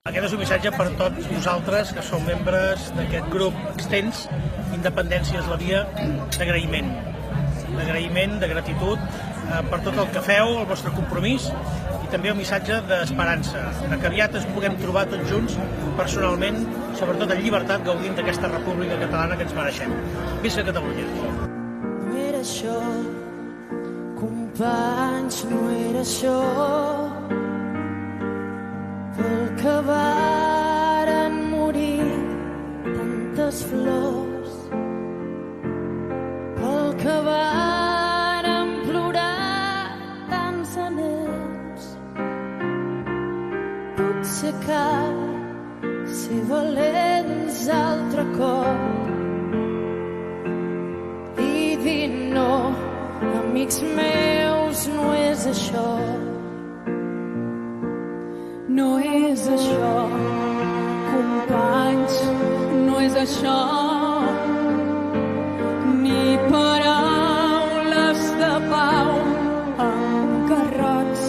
Aquest és un missatge per tots vosaltres que sou membres d'aquest grup extens, Independència és la via, d'agraïment. D'agraïment, de gratitud per tot el que feu, el vostre compromís i també un missatge d'esperança, que aviat ens puguem trobar tots junts personalment, sobretot en llibertat, gaudint d'aquesta república catalana que ens mereixem. Visca Catalunya! No era això, companys, no era això, pel que varen morir tantes flors, pel que varen plorar tants anells. Potser cal ser valents altre cop i dir no, amics meus, no és això. No és això, companys, no és això, ni paraules de pau amb garrots,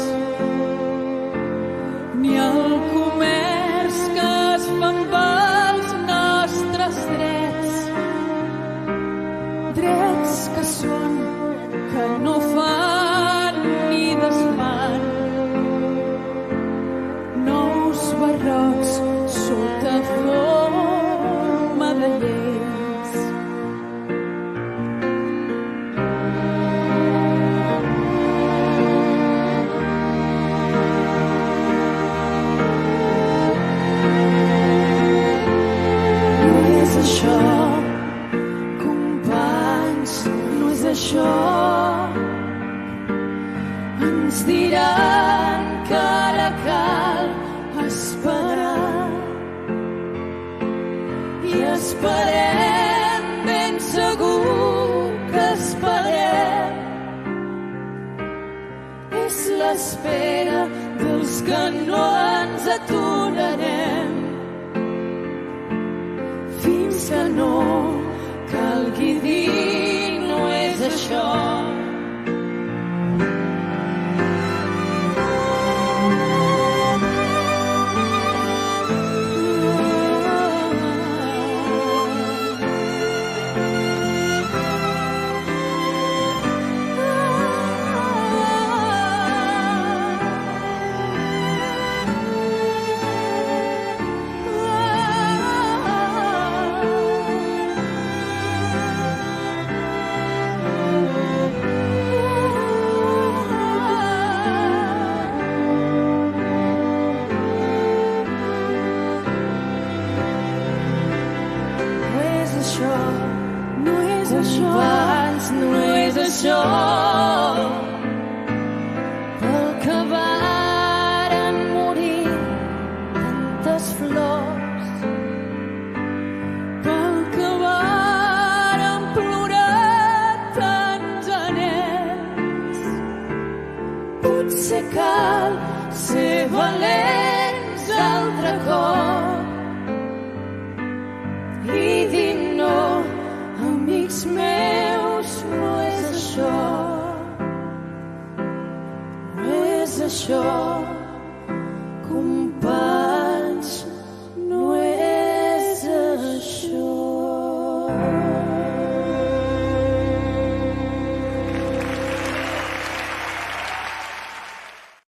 ni el comerç que es fan pels nostres drets, drets que són, que no fan ni desfan. Barrocs sota forma de lleis. No és això, companys, no és això. Ens diran que ara cal esperar i esperem, ben segur que esperem. És l'espera dels que no ens aturarem fins que no calgui dir no és això. No és això, companys, no és això, pel que varen morir tantes flors, pel que varen plorar tants anells. Potser cal ser valents altre cop i dir no, amics meus, no és això, no és això.